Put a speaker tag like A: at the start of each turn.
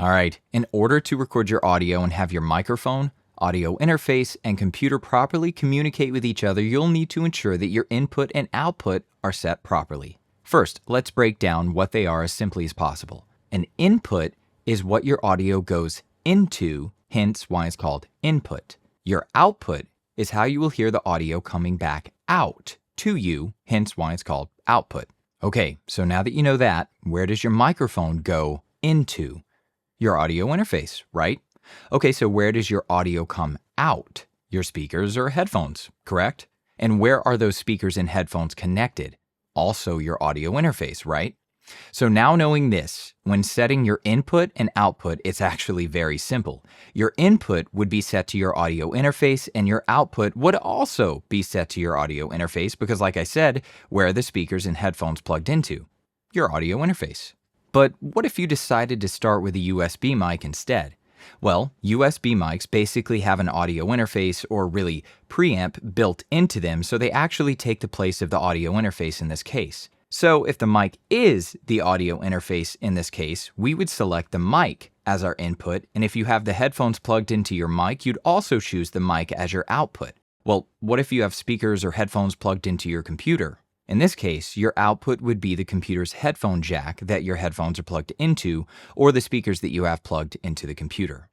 A: All right, in order to record your audio and have your microphone, audio interface, and computer properly communicate with each other, you'll need to ensure that your input and output are set properly. First, let's break down what they are as simply as possible. An input is what your audio goes into, hence why it's called input. Your output is how you will hear the audio coming back out to you, hence why it's called output. Okay, so now that you know that, where does your microphone go into? Your audio interface, right? Okay, so where does your audio come out? Your speakers or headphones, correct? And where are those speakers and headphones connected? Also your audio interface, right? So now knowing this, when setting your input and output, it's actually very simple. Your input would be set to your audio interface and your output would also be set to your audio interface because like I said, where are the speakers and headphones plugged into? Your audio interface. But what if you decided to start with a USB mic instead? Well, USB mics basically have an audio interface or really preamp built into them, so they actually take the place of the audio interface in this case. So if the mic is the audio interface in this case, we would select the mic as our input, and if you have the headphones plugged into your mic, you'd also choose the mic as your output. Well, what if you have speakers or headphones plugged into your computer? In this case, your output would be the computer's headphone jack that your headphones are plugged into, or the speakers that you have plugged into the computer.